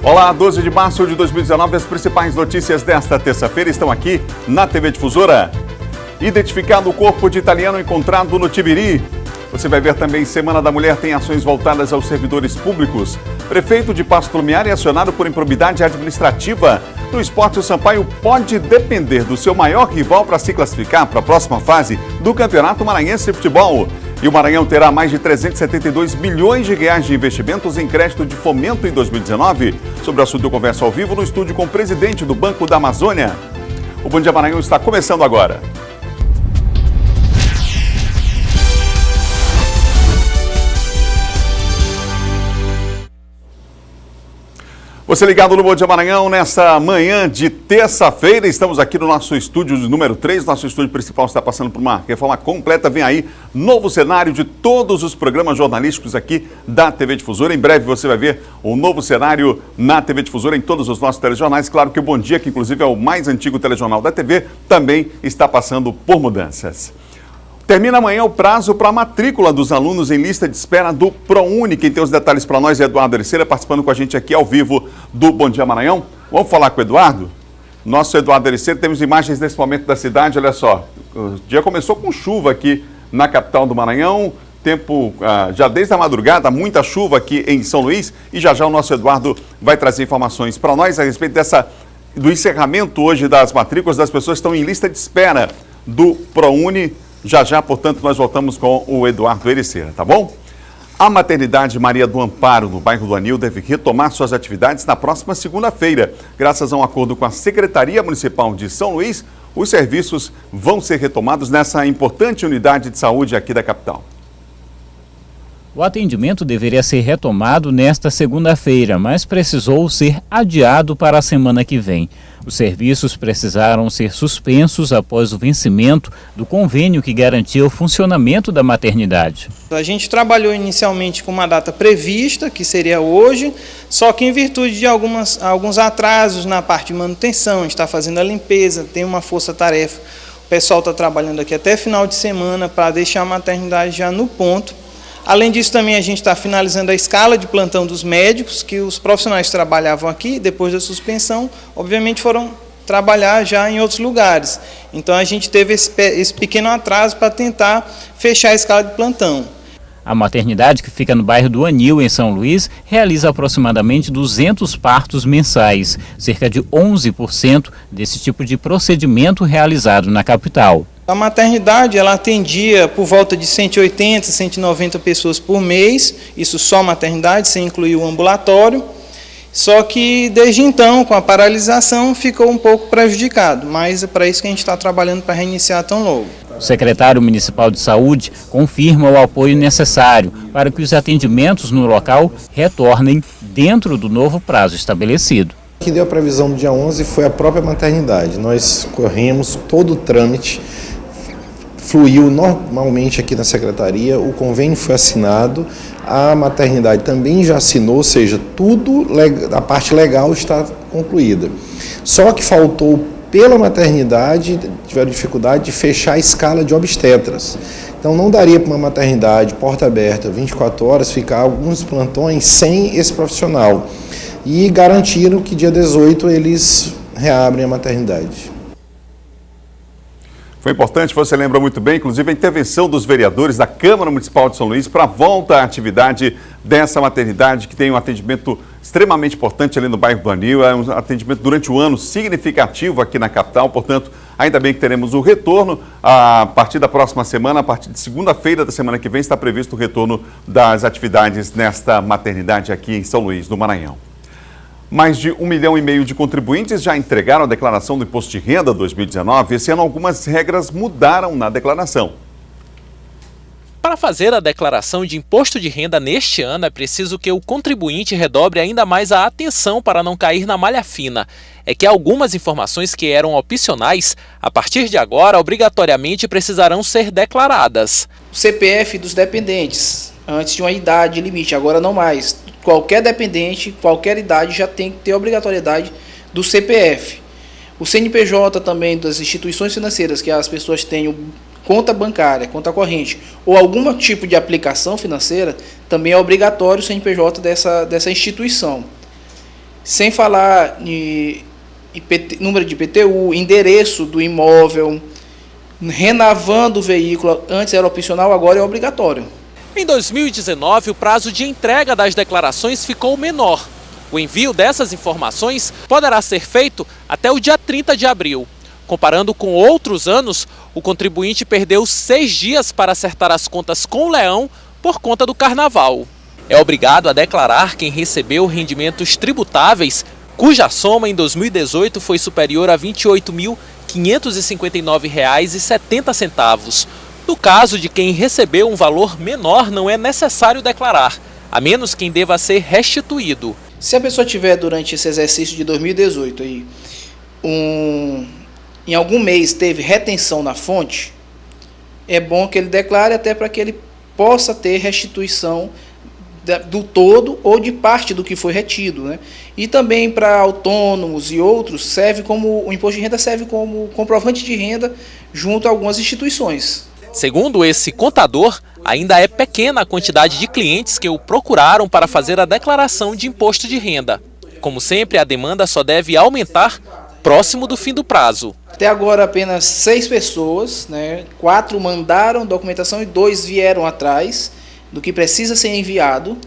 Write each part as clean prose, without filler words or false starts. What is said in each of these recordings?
Olá, 12 de março de 2019, as principais notícias desta terça-feira estão aqui na TV Difusora. Identificado o corpo de italiano encontrado no Tibiri. Você vai ver também Semana da Mulher tem ações voltadas aos servidores públicos. Prefeito de Paço Lumiar é acionado por improbidade administrativa. No esporte, o Sampaio pode depender do seu maior rival para se classificar para a próxima fase do Campeonato Maranhense de Futebol. E o Maranhão terá mais de 372 milhões de reais de investimentos em crédito de fomento em 2019. Sobre o assunto eu converso ao vivo no estúdio com o presidente do Banco da Amazônia. O Bom Dia Maranhão está começando agora. Você ligado no Bom Dia Maranhão nessa manhã de terça-feira, estamos aqui no nosso estúdio número 3, nosso estúdio principal está passando por uma reforma completa, vem aí novo cenário de todos os programas jornalísticos aqui da TV Difusora. Em breve você vai ver um novo cenário na TV Difusora em todos os nossos telejornais. Claro que o Bom Dia, que inclusive é o mais antigo telejornal da TV, também está passando por mudanças. Termina amanhã o prazo para a matrícula dos alunos em lista de espera do ProUni. Quem tem os detalhes para nós é Eduardo Ericeira, participando com a gente aqui ao vivo do Bom Dia Maranhão. Vamos falar com o Eduardo? Nosso Eduardo Ericeira, temos imagens nesse momento da cidade, olha só. O dia começou com chuva aqui na capital do Maranhão, tempo já desde a madrugada, muita chuva aqui em São Luís. E já o nosso Eduardo vai trazer informações para nós a respeito do encerramento hoje das matrículas das pessoas que estão em lista de espera do ProUni. Já, portanto, nós voltamos com o Eduardo Ericeira, tá bom? A maternidade Maria do Amparo, no bairro do Anil, deve retomar suas atividades na próxima segunda-feira. Graças a um acordo com a Secretaria Municipal de São Luís, os serviços vão ser retomados nessa importante unidade de saúde aqui da capital. O atendimento deveria ser retomado nesta segunda-feira, mas precisou ser adiado para a semana que vem. Os serviços precisaram ser suspensos após o vencimento do convênio que garantia o funcionamento da maternidade. A gente trabalhou inicialmente com uma data prevista, que seria hoje, só que em virtude de alguns atrasos na parte de manutenção, a gente está fazendo a limpeza, tem uma força-tarefa, o pessoal está trabalhando aqui até final de semana para deixar a maternidade já no ponto. Além disso, também a gente está finalizando a escala de plantão dos médicos, que os profissionais que trabalhavam aqui, depois da suspensão, obviamente foram trabalhar já em outros lugares. Então, a gente teve esse pequeno atraso para tentar fechar a escala de plantão. A maternidade, que fica no bairro do Anil, em São Luís, realiza aproximadamente 200 partos mensais, cerca de 11% desse tipo de procedimento realizado na capital. A maternidade ela atendia por volta de 180, 190 pessoas por mês, isso só a maternidade, sem incluir o ambulatório. Só que desde então, com a paralisação, ficou um pouco prejudicado, mas é para isso que a gente está trabalhando para reiniciar tão logo. O secretário municipal de saúde confirma o apoio necessário para que os atendimentos no local retornem dentro do novo prazo estabelecido. O que deu a previsão do dia 11 foi a própria maternidade. Nós corremos todo o trâmite, fluiu normalmente aqui na secretaria, o convênio foi assinado, a maternidade também já assinou, ou seja, tudo, a parte legal está concluída. Só que faltou pela maternidade, tiveram dificuldade de fechar a escala de obstetras. Então não daria para uma maternidade, porta aberta, 24 horas, ficar alguns plantões sem esse profissional. E garantiram que dia 18 eles reabrem a maternidade. Foi importante, você lembra muito bem, inclusive a intervenção dos vereadores da Câmara Municipal de São Luís para a volta à atividade dessa maternidade que tem um atendimento extremamente importante ali no bairro do Anil, é um atendimento durante o ano significativo aqui na capital, portanto, ainda bem que teremos o retorno a partir da próxima semana, a partir de segunda-feira da semana que vem está previsto o retorno das atividades nesta maternidade aqui em São Luís do Maranhão. Mais de 1,5 milhão de contribuintes já entregaram a declaração do Imposto de Renda 2019. Esse ano, algumas regras mudaram na declaração. Para fazer a declaração de imposto de renda neste ano, é preciso que o contribuinte redobre ainda mais a atenção para não cair na malha fina. É que algumas informações que eram opcionais, a partir de agora, obrigatoriamente precisarão ser declaradas. O CPF dos dependentes, antes de uma idade limite, agora não mais. Qualquer dependente, qualquer idade já tem que ter obrigatoriedade do CPF. O CNPJ também das instituições financeiras, que as pessoas tenham conta bancária, conta corrente ou algum tipo de aplicação financeira, também é obrigatório o CNPJ dessa instituição. Sem falar em número de IPTU, endereço do imóvel, renovando o veículo, antes era opcional, agora é obrigatório. Em 2019, o prazo de entrega das declarações ficou menor. O envio dessas informações poderá ser feito até o dia 30 de abril. Comparando com outros anos, o contribuinte perdeu 6 dias para acertar as contas com o leão por conta do carnaval. É obrigado a declarar quem recebeu rendimentos tributáveis, cuja soma em 2018 foi superior a R$ 28.559,70. No caso de quem recebeu um valor menor, não é necessário declarar, a menos quem deva ser restituído. Se a pessoa tiver durante esse exercício de 2018 aí, em algum mês teve retenção na fonte, é bom que ele declare até para que ele possa ter restituição do todo ou de parte do que foi retido, né? E também para autônomos e outros, o imposto de renda serve como comprovante de renda junto a algumas instituições. Segundo esse contador, ainda é pequena a quantidade de clientes que o procuraram para fazer a declaração de imposto de renda. Como sempre, a demanda só deve aumentar próximo do fim do prazo. Até agora apenas 6 pessoas, né? 4 mandaram documentação e 2 vieram atrás do que precisa ser enviado,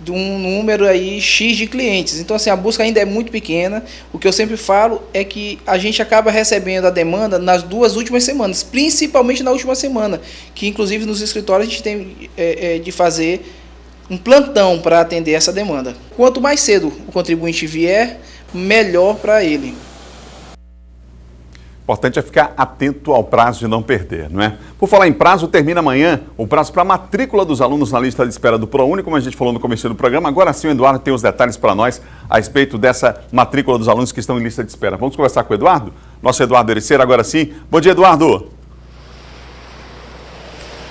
de um número aí X de clientes. Então, assim, a busca ainda é muito pequena. O que eu sempre falo é que a gente acaba recebendo a demanda nas 2 últimas semanas, principalmente na última semana, que inclusive nos escritórios a gente tem de fazer um plantão para atender essa demanda. Quanto mais cedo o contribuinte vier, melhor para ele. O importante é ficar atento ao prazo e não perder, não é? Por falar em prazo, termina amanhã o prazo para a matrícula dos alunos na lista de espera do ProUni, como a gente falou no começo do programa. Agora sim o Eduardo tem os detalhes para nós a respeito dessa matrícula dos alunos que estão em lista de espera. Vamos conversar com o Eduardo? Nosso Eduardo Ericeira, agora sim. Bom dia, Eduardo.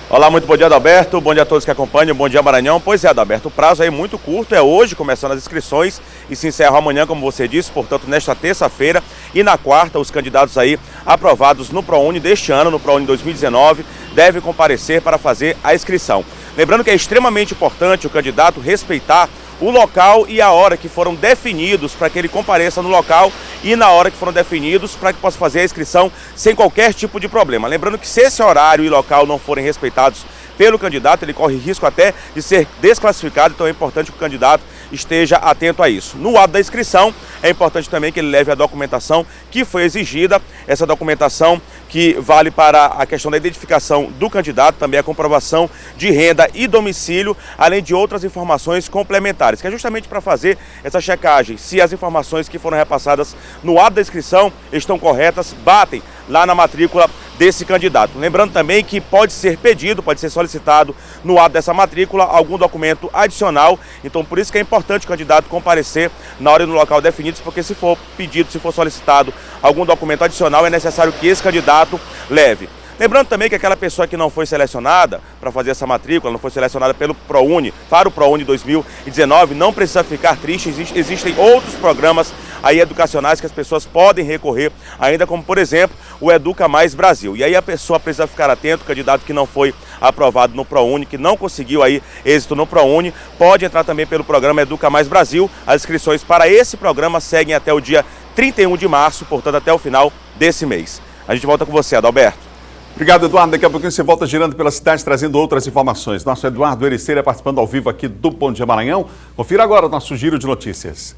Olá, muito bom dia, Adalberto. Bom dia a todos que acompanham. Bom dia, Maranhão. Pois é, Adalberto, o prazo aí é muito curto. É hoje, começando as inscrições e se encerra amanhã, como você disse, portanto, nesta terça-feira. E na quarta, os candidatos aí aprovados no ProUni deste ano, no ProUni 2019, devem comparecer para fazer a inscrição. Lembrando que é extremamente importante o candidato respeitar o local e a hora que foram definidos para que ele compareça no local e na hora que foram definidos para que possa fazer a inscrição sem qualquer tipo de problema. Lembrando que se esse horário e local não forem respeitados pelo candidato, ele corre risco até de ser desclassificado, então é importante que o candidato esteja atento a isso. No ato da inscrição, é importante também que ele leve a documentação que foi exigida, essa documentação que vale para a questão da identificação do candidato, também a comprovação de renda e domicílio, além de outras informações complementares, que é justamente para fazer essa checagem, se as informações que foram repassadas no ato da inscrição estão corretas, batem lá na matrícula desse candidato. Lembrando também que pode ser pedido, pode ser solicitado no ato dessa matrícula algum documento adicional, então por isso que é importante o candidato comparecer na hora e no local definidos, porque se for pedido, se for solicitado algum documento adicional, é necessário que esse candidato leve. Lembrando também que aquela pessoa que não foi selecionada para fazer essa matrícula, não foi selecionada pelo ProUni, para o ProUni 2019, não precisa ficar triste, existem outros programas aí educacionais que as pessoas podem recorrer, ainda como, por exemplo, o Educa Mais Brasil. E aí a pessoa precisa ficar atento, o candidato que não foi aprovado no ProUni, que não conseguiu aí êxito no ProUni, pode entrar também pelo programa Educa Mais Brasil. As inscrições para esse programa seguem até o dia 31 de março, portanto até o final desse mês. A gente volta com você, Adalberto. Obrigado, Eduardo. Daqui a pouquinho você volta girando pela cidade, trazendo outras informações. Nosso Eduardo Ericeira participando ao vivo aqui do Bom Dia Maranhão. Confira agora o nosso giro de notícias.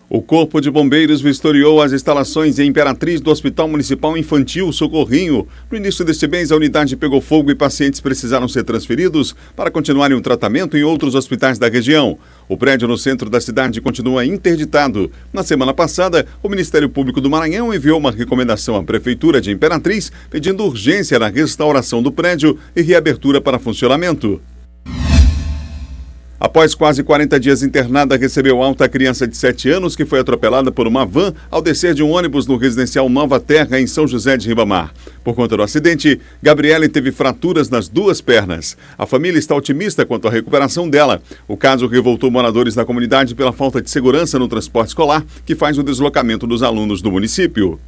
O Corpo de Bombeiros vistoriou as instalações em Imperatriz do Hospital Municipal Infantil Socorrinho. No início deste mês, a unidade pegou fogo e pacientes precisaram ser transferidos para continuarem o tratamento em outros hospitais da região. O prédio no centro da cidade continua interditado. Na semana passada, o Ministério Público do Maranhão enviou uma recomendação à Prefeitura de Imperatriz pedindo urgência na restauração do prédio e reabertura para funcionamento. Após quase 40 dias internada, recebeu alta a criança de 7 anos que foi atropelada por uma van ao descer de um ônibus no residencial Nova Terra, em São José de Ribamar. Por conta do acidente, Gabriele teve fraturas nas 2 pernas. A família está otimista quanto à recuperação dela. O caso revoltou moradores da comunidade pela falta de segurança no transporte escolar, que faz o deslocamento dos alunos do município.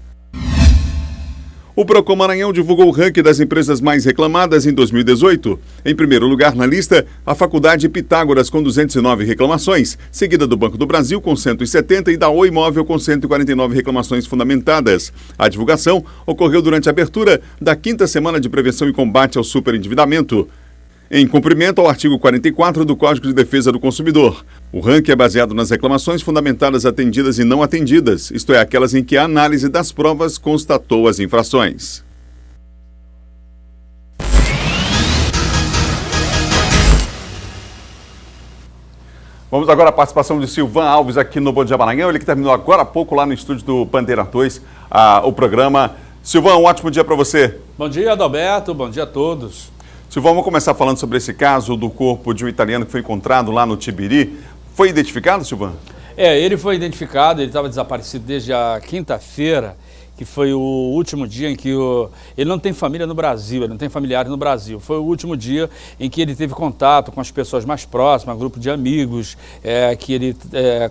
O Procon Maranhão divulgou o ranking das empresas mais reclamadas em 2018. Em primeiro lugar na lista, a Faculdade Pitágoras com 209 reclamações, seguida do Banco do Brasil com 170 e da Oi Móvel com 149 reclamações fundamentadas. A divulgação ocorreu durante a abertura da 5ª Semana de Prevenção e Combate ao Superendividamento, em cumprimento ao artigo 44 do Código de Defesa do Consumidor. O ranking é baseado nas reclamações fundamentadas atendidas e não atendidas, isto é, aquelas em que a análise das provas constatou as infrações. Vamos agora à participação de Silvan Alves aqui no Bom Dia Maranhão, ele que terminou agora há pouco lá no estúdio do Bandeira 2, o programa. Silvan, um ótimo dia para você. Bom dia, Adalberto, bom dia a todos. Silvan, vamos começar falando sobre esse caso do corpo de um italiano que foi encontrado lá no Tibiri. Foi identificado, Silvan? Ele foi identificado, ele estava desaparecido desde a quinta-feira, que foi o último dia em que ele não tem família no Brasil, ele não tem familiares no Brasil. Foi o último dia em que ele teve contato com as pessoas mais próximas, um grupo de amigos, que ele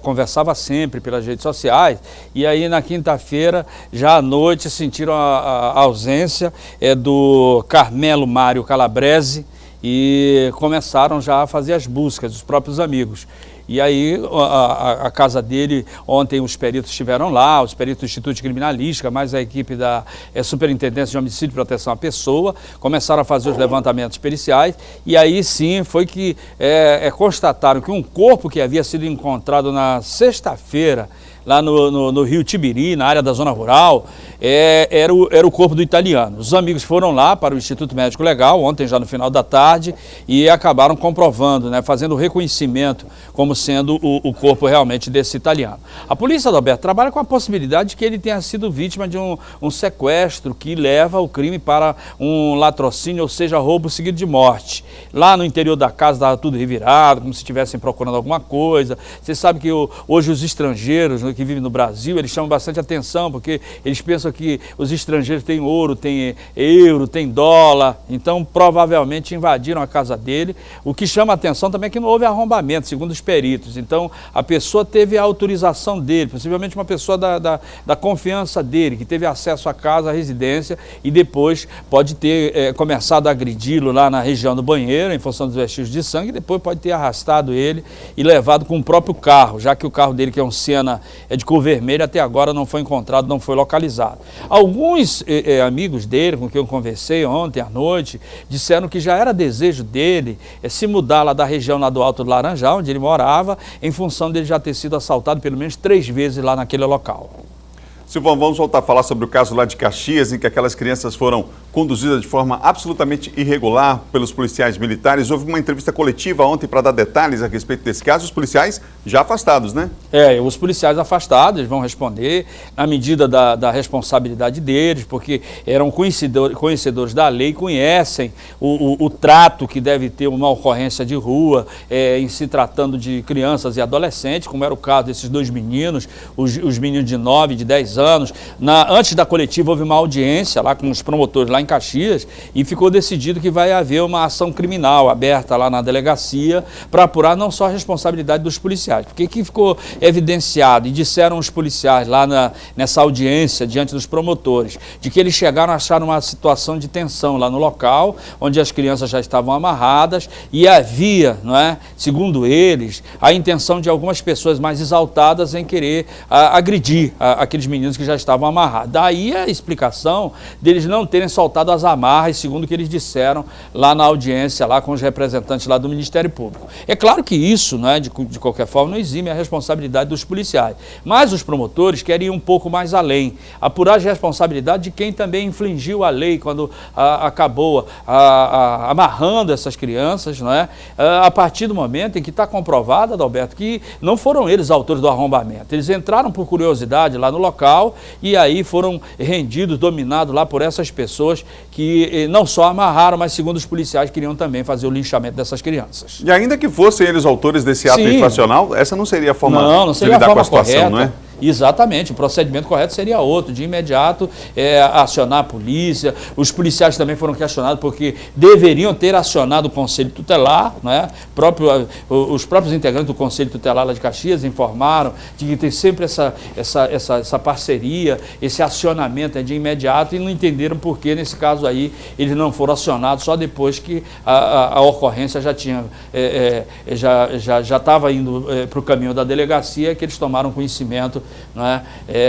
conversava sempre pelas redes sociais. E aí na quinta-feira, já à noite, sentiram a ausência do Carmelo Mário Calabrese e começaram já a fazer as buscas, os próprios amigos. E aí a casa dele, ontem os peritos estiveram lá, os peritos do Instituto de Criminalística, mais a equipe da Superintendência de Homicídio e Proteção à Pessoa, começaram a fazer os levantamentos periciais e aí sim foi que constataram que um corpo que havia sido encontrado na sexta-feira, lá no Rio Tibiri, na área da zona rural, era o corpo do italiano. Os amigos foram lá para o Instituto Médico Legal, ontem já no final da tarde, e acabaram comprovando, fazendo o reconhecimento como sendo o corpo realmente desse italiano. A polícia, Adalberto, trabalha com a possibilidade de que ele tenha sido vítima de um sequestro que leva o crime para um latrocínio, ou seja, roubo seguido de morte. Lá no interior da casa estava tudo revirado, como se estivessem procurando alguma coisa. Você sabe que hoje os estrangeiros que vivem no Brasil, eles chamam bastante atenção, porque eles pensam que os estrangeiros têm ouro, têm euro, têm dólar, então provavelmente invadiram a casa dele. O que chama atenção também é que não houve arrombamento, segundo os peritos. Então a pessoa teve a autorização dele, possivelmente uma pessoa da confiança dele, que teve acesso à casa, à residência, e depois pode ter começado a agredi-lo lá na região do banheiro, em função dos vestígios de sangue, e depois pode ter arrastado ele e levado com o próprio carro, já que o carro dele, que é um Siena de cor vermelha, até agora não foi encontrado, não foi localizado. Alguns amigos dele, com quem eu conversei ontem à noite, disseram que já era desejo dele se mudar lá da região lá do Alto do Laranjal, onde ele morava, em função dele já ter sido assaltado pelo menos 3 vezes lá naquele local. Silvão, vamos voltar a falar sobre o caso lá de Caxias, em que aquelas crianças foram conduzidas de forma absolutamente irregular pelos policiais militares. Houve uma entrevista coletiva ontem para dar detalhes a respeito desse caso. Os policiais já afastados, né? Os policiais afastados, eles vão responder na medida da responsabilidade deles, porque eram conhecedores da lei, conhecem o trato que deve ter uma ocorrência de rua, em se tratando de crianças e adolescentes, como era o caso desses 2 meninos, os meninos de 9 e de 10 anos. Antes da coletiva houve uma audiência lá com os promotores lá em Caxias e ficou decidido que vai haver uma ação criminal aberta lá na delegacia para apurar não só a responsabilidade dos policiais, porque que ficou evidenciado e disseram os policiais lá nessa audiência diante dos promotores, de que eles chegaram a achar uma situação de tensão lá no local, onde as crianças já estavam amarradas e havia, segundo eles, a intenção de algumas pessoas mais exaltadas em querer agredir aqueles meninos que já estavam amarrados. Daí a explicação deles não terem soltado as amarras, segundo o que eles disseram lá na audiência, lá com os representantes lá do Ministério Público. É claro que isso, de qualquer forma, não exime a responsabilidade dos policiais, mas os promotores querem ir um pouco mais além, apurar as responsabilidades de quem também infringiu a lei quando acabou amarrando essas crianças, a partir do momento em que está comprovado, Adalberto, que não foram eles autores do arrombamento. Eles entraram por curiosidade lá no local e aí foram rendidos, dominados lá por essas pessoas que não só amarraram, mas segundo os policiais queriam também fazer o linchamento dessas crianças. E ainda que fossem eles autores desse ato infracional, essa não seria a forma de lidar com a situação, não é? Exatamente, o procedimento correto seria outro, de imediato acionar a polícia. Os policiais também foram questionados porque deveriam ter acionado o Conselho Tutelar, né? Os próprios integrantes do Conselho Tutelar lá de Caxias informaram de que tem sempre essa parceria, esse acionamento de imediato, e não entenderam por que nesse caso aí eles não foram acionados só depois que a ocorrência já tinha já estava indo para o caminho da delegacia, que eles tomaram conhecimento, né,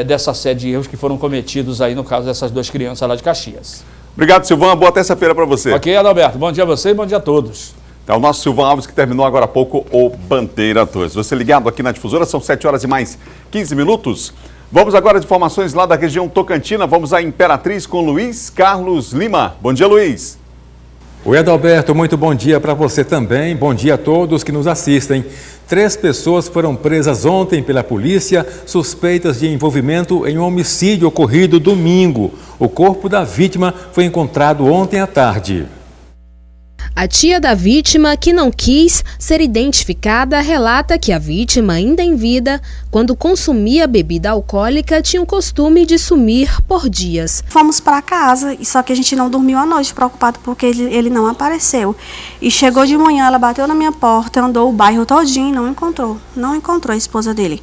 dessa série de erros que foram cometidos aí no caso dessas duas crianças lá de Caxias. Obrigado, Silvão. Boa terça-feira para você. Ok, Adalberto. Bom dia a você e bom dia a todos. É o nosso Silvão Alves, que terminou agora há pouco o Bandeira 2. Você ligado aqui na Difusora, são 7 horas e mais 15 minutos. Vamos agora de informações lá da região Tocantina. Vamos à Imperatriz com Luiz Carlos Lima. Bom dia, Luiz. Oi, Adalberto, muito bom dia para você também. Bom dia a todos que nos assistem. 3 pessoas foram presas ontem pela polícia, suspeitas de envolvimento em um homicídio ocorrido domingo. O corpo da vítima foi encontrado ontem à tarde. A tia da vítima, que não quis ser identificada, relata que a vítima, ainda em vida, quando consumia bebida alcoólica, tinha o costume de sumir por dias. Fomos para casa, só que a gente não dormiu à noite, preocupado porque ele não apareceu. E chegou de manhã, ela bateu na minha porta, andou o bairro todinho e não encontrou a esposa dele.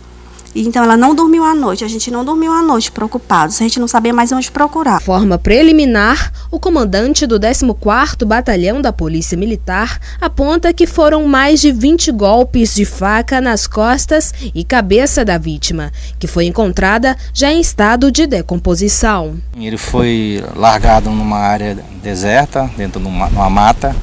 Então ela não dormiu à noite, a gente não dormiu à noite preocupados, a gente não sabia mais onde procurar. De forma preliminar, o comandante do 14º Batalhão da Polícia Militar aponta que foram mais de 20 golpes de faca nas costas e cabeça da vítima, que foi encontrada já em estado de decomposição. Ele foi largado numa área deserta, dentro de uma mata.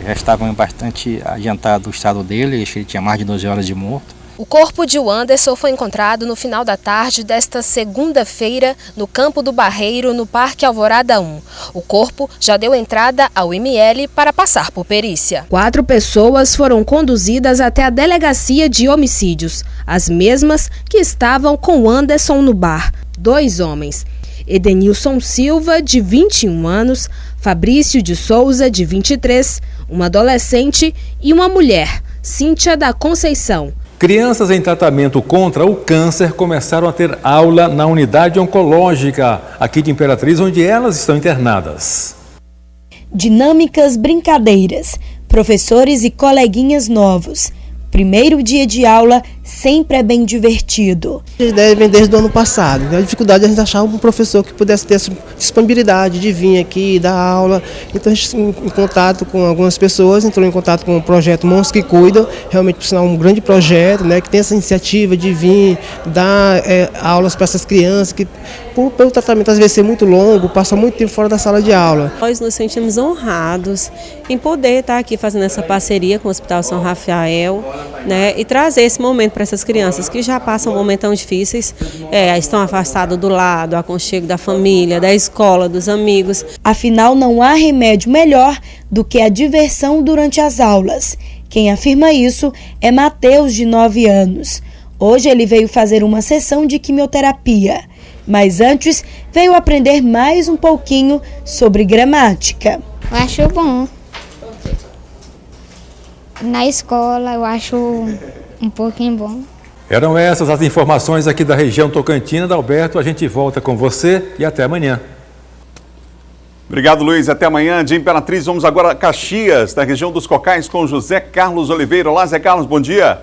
Já estava bastante adiantado o estado dele, acho que ele tinha mais de 12 horas de morto. O corpo de Wanderson foi encontrado no final da tarde desta segunda-feira no Campo do Barreiro, no Parque Alvorada 1. O corpo já deu entrada ao ML para passar por perícia. 4 pessoas foram conduzidas até a Delegacia de Homicídios, as mesmas que estavam com Wanderson no bar. 2 homens. Edenilson Silva, de 21 anos, Fabrício de Souza, de 23, uma adolescente e uma mulher, Cíntia da Conceição. Crianças em tratamento contra o câncer começaram a ter aula na unidade oncológica aqui de Imperatriz, onde elas estão internadas. Dinâmicas, brincadeiras, professores e coleguinhas novos. Primeiro dia de aula sempre é bem divertido. A ideia vem desde o ano passado. A dificuldade é a gente achar um professor que pudesse ter essa disponibilidade de vir aqui dar aula. Então a gente, em contato com algumas pessoas, entrou em contato com o projeto Mãos que Cuidam, realmente por sinal um grande projeto, né, que tem essa iniciativa de vir dar aulas para essas crianças que, pelo tratamento às vezes ser muito longo, passa muito tempo fora da sala de aula. Nós nos sentimos honrados em poder estar aqui fazendo essa parceria com o Hospital São Rafael, né, e trazer esse momento para essas crianças que já passam momentos tão difíceis, estão afastadas do lado, do aconchego da família, da escola, dos amigos. Afinal, não há remédio melhor do que a diversão durante as aulas. Quem afirma isso é Matheus, de 9 anos. Hoje ele veio fazer uma sessão de quimioterapia, mas antes veio aprender mais um pouquinho sobre gramática. Eu acho bom. Na escola eu acho um pouquinho bom. Eram essas as informações aqui da região Tocantina. Adalberto, a gente volta com você e até amanhã. Obrigado, Luiz. Até amanhã. De Imperatriz, vamos agora a Caxias, da região dos Cocais, com José Carlos Oliveira. Olá, Zé Carlos, bom dia.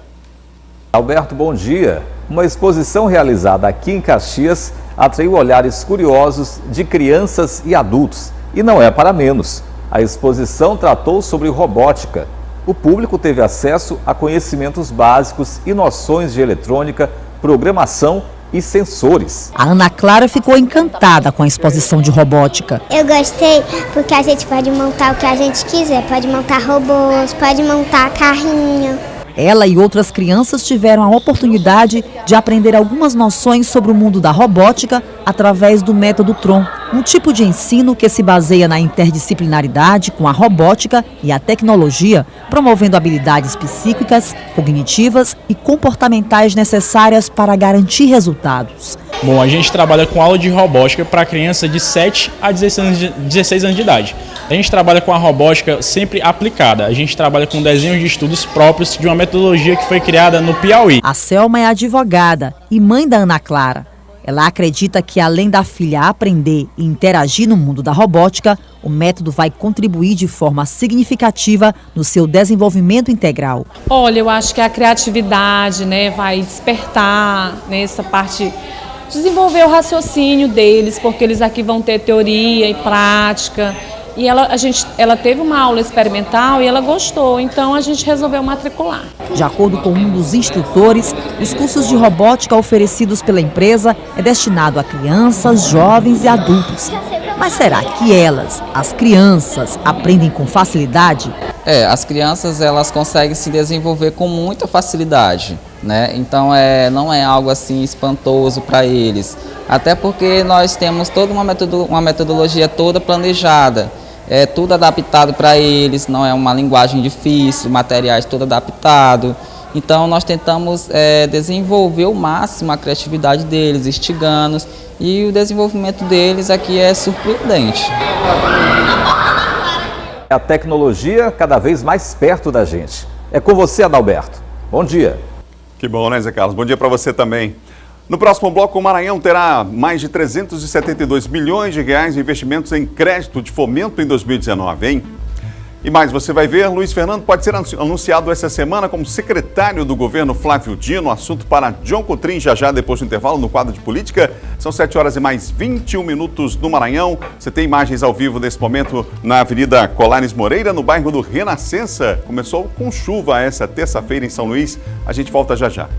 Alberto, bom dia. Uma exposição realizada aqui em Caxias atraiu olhares curiosos de crianças e adultos. E não é para menos. A exposição tratou sobre robótica. O público teve acesso a conhecimentos básicos e noções de eletrônica, programação e sensores. A Ana Clara ficou encantada com a exposição de robótica. Eu gostei porque a gente pode montar o que a gente quiser, pode montar robôs, pode montar carrinho. Ela e outras crianças tiveram a oportunidade de aprender algumas noções sobre o mundo da robótica através do método Tron, um tipo de ensino que se baseia na interdisciplinaridade com a robótica e a tecnologia, promovendo habilidades psíquicas, cognitivas e comportamentais necessárias para garantir resultados. Bom, a gente trabalha com aula de robótica para criança de 7 a 16 anos de idade. A gente trabalha com a robótica sempre aplicada. A gente trabalha com desenhos de estudos próprios de uma metodologia que foi criada no Piauí. A Selma é advogada e mãe da Ana Clara. Ela acredita que, além da filha aprender e interagir no mundo da robótica, o método vai contribuir de forma significativa no seu desenvolvimento integral. Olha, eu acho que a criatividade, né, vai despertar nessa parte, desenvolver o raciocínio deles, porque eles aqui vão ter teoria e prática. E ela teve uma aula experimental e ela gostou, então a gente resolveu matricular. De acordo com um dos instrutores, os cursos de robótica oferecidos pela empresa é destinado a crianças, jovens e adultos. Mas será que elas, as crianças, aprendem com facilidade? As crianças elas conseguem se desenvolver com muita facilidade, né? Então não é algo assim espantoso para eles. Até porque nós temos toda uma metodologia toda planejada. É tudo adaptado para eles, não é uma linguagem difícil, materiais todo adaptado. Então nós tentamos desenvolver ao máximo a criatividade deles, instigando-os, e o desenvolvimento deles aqui é surpreendente. A tecnologia cada vez mais perto da gente. É com você, Adalberto. Bom dia. Que bom, né, Zé Carlos? Bom dia para você também. No próximo bloco, o Maranhão terá mais de 372 milhões de reais em investimentos em crédito de fomento em 2019, hein? E mais, você vai ver, Luiz Fernando pode ser anunciado essa semana como secretário do governo Flávio Dino. Assunto para John Cotrim, já depois do intervalo, no quadro de política. São 7 horas e mais 21 minutos no Maranhão. Você tem imagens ao vivo nesse momento na Avenida Colares Moreira, no bairro do Renascença. Começou com chuva essa terça-feira em São Luís. A gente volta já.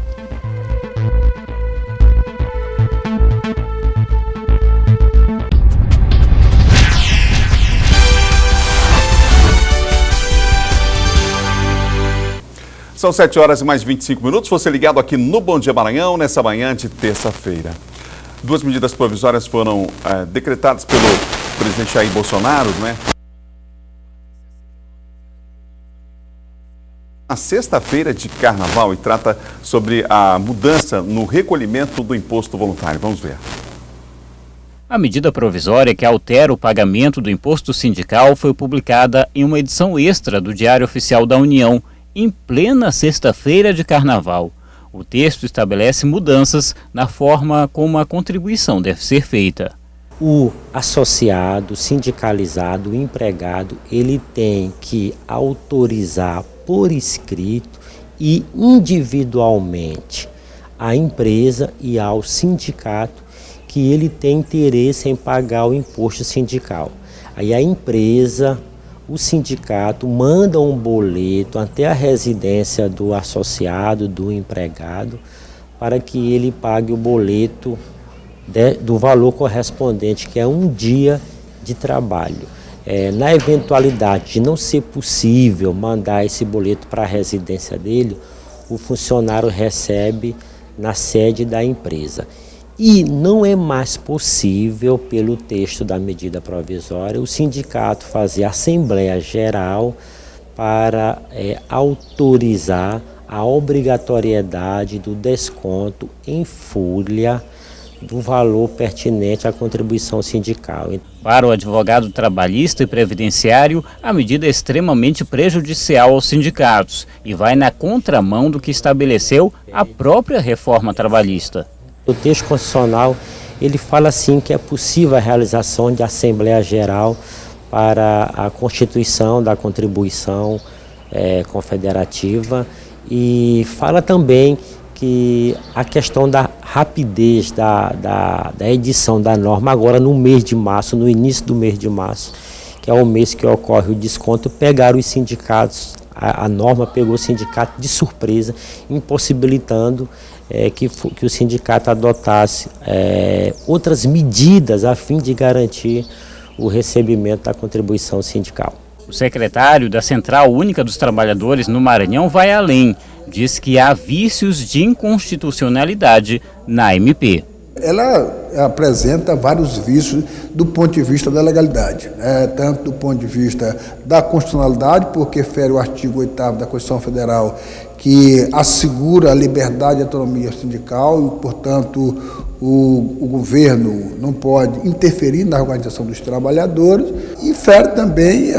São 7 horas e mais 25 minutos. Você ligado aqui no Bom Dia Maranhão, nessa manhã de terça-feira. 2 medidas provisórias foram decretadas pelo presidente Jair Bolsonaro, não é? Na sexta-feira de carnaval, e trata sobre a mudança no recolhimento do imposto voluntário. Vamos ver. A medida provisória que altera o pagamento do imposto sindical foi publicada em uma edição extra do Diário Oficial da União, em plena sexta-feira de carnaval. O texto estabelece mudanças na forma como a contribuição deve ser feita. O associado, sindicalizado, o empregado, ele tem que autorizar por escrito e individualmente à empresa e ao sindicato que ele tem interesse em pagar o imposto sindical. Aí a empresa, o sindicato manda um boleto até a residência do associado, do empregado, para que ele pague o boleto do valor correspondente, que é um dia de trabalho. Na eventualidade de não ser possível mandar esse boleto para a residência dele, o funcionário recebe na sede da empresa. E não é mais possível, pelo texto da medida provisória, o sindicato fazer assembleia geral para autorizar a obrigatoriedade do desconto em folha do valor pertinente à contribuição sindical. Para o advogado trabalhista e previdenciário, a medida é extremamente prejudicial aos sindicatos e vai na contramão do que estabeleceu a própria reforma trabalhista. O texto constitucional, ele fala assim que é possível a realização de Assembleia Geral para a constituição da contribuição confederativa, e fala também que a questão da rapidez da edição da norma agora no mês de março, no início do mês de março, que é o mês que ocorre o desconto, pegaram os sindicatos, a norma pegou o sindicato de surpresa, impossibilitando que o sindicato adotasse outras medidas a fim de garantir o recebimento da contribuição sindical. O secretário da Central Única dos Trabalhadores no Maranhão vai além. Diz que há vícios de inconstitucionalidade na MP. Ela apresenta vários vícios do ponto de vista da legalidade, tanto do ponto de vista da constitucionalidade, porque fere o artigo 8º da Constituição Federal, que assegura a liberdade e autonomia sindical e, portanto, o governo não pode interferir na organização dos trabalhadores, e fere também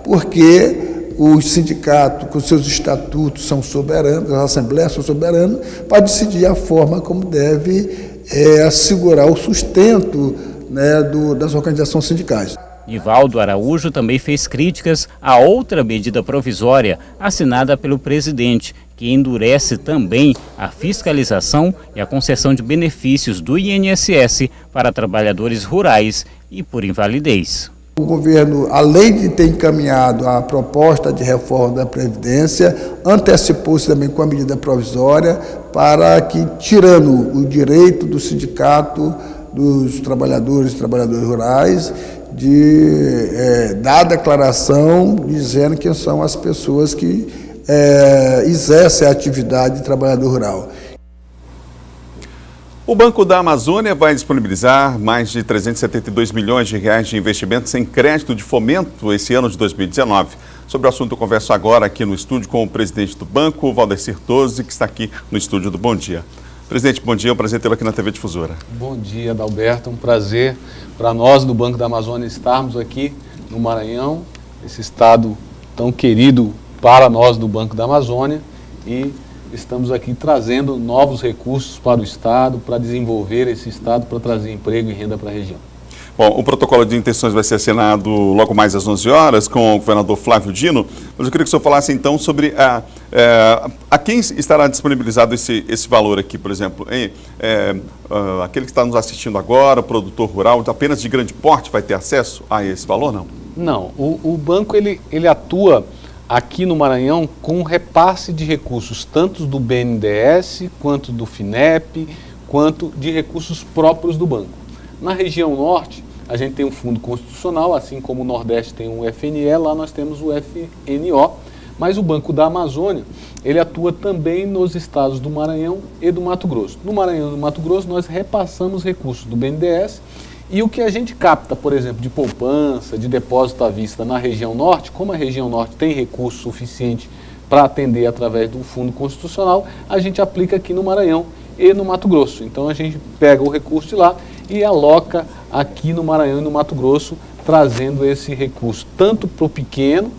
porque os sindicatos, com seus estatutos, são soberanos, as assembleias são soberanas, para decidir a forma como deve assegurar o sustento, né, das organizações sindicais. Nivaldo Araújo também fez críticas a outra medida provisória assinada pelo presidente, que endurece também a fiscalização e a concessão de benefícios do INSS para trabalhadores rurais e por invalidez. O governo, além de ter encaminhado a proposta de reforma da Previdência, antecipou-se também com a medida provisória para que, tirando o direito do sindicato dos trabalhadores e trabalhadoras rurais, de dar declaração dizendo quem são as pessoas que exercem a atividade de trabalhador rural. O Banco da Amazônia vai disponibilizar mais de 372 milhões de reais de investimentos em crédito de fomento esse ano de 2019. Sobre o assunto, eu converso agora aqui no estúdio com o presidente do banco, Valdecir Tozzi, que está aqui no estúdio do Bom Dia. Presidente, bom dia, é um prazer tê-lo aqui na TV Difusora. Bom dia, Adalberto, um prazer para nós do Banco da Amazônia estarmos aqui no Maranhão, esse estado tão querido para nós do Banco da Amazônia, e estamos aqui trazendo novos recursos para o estado, para desenvolver esse estado, para trazer emprego e renda para a região. Bom, o protocolo de intenções vai ser assinado logo mais às 11 horas com o governador Flávio Dino, mas eu queria que o senhor falasse então sobre a quem estará disponibilizado esse valor aqui, por exemplo, aquele que está nos assistindo agora, o produtor rural, apenas de grande porte vai ter acesso a esse valor, não? Não, o banco ele atua aqui no Maranhão com repasse de recursos, tanto do BNDES, quanto do FINEP, quanto de recursos próprios do banco. Na região norte, a gente tem um fundo constitucional, assim como o Nordeste tem um FNE, lá nós temos o FNO, mas o Banco da Amazônia, ele atua também nos estados do Maranhão e do Mato Grosso. No Maranhão e no Mato Grosso, nós repassamos recursos do BNDES, e o que a gente capta, por exemplo, de poupança, de depósito à vista na região norte, como a região norte tem recurso suficiente para atender através do fundo constitucional, a gente aplica aqui no Maranhão e no Mato Grosso. Então a gente pega o recurso de lá e aloca aqui no Maranhão e no Mato Grosso, trazendo esse recurso tanto para o pequeno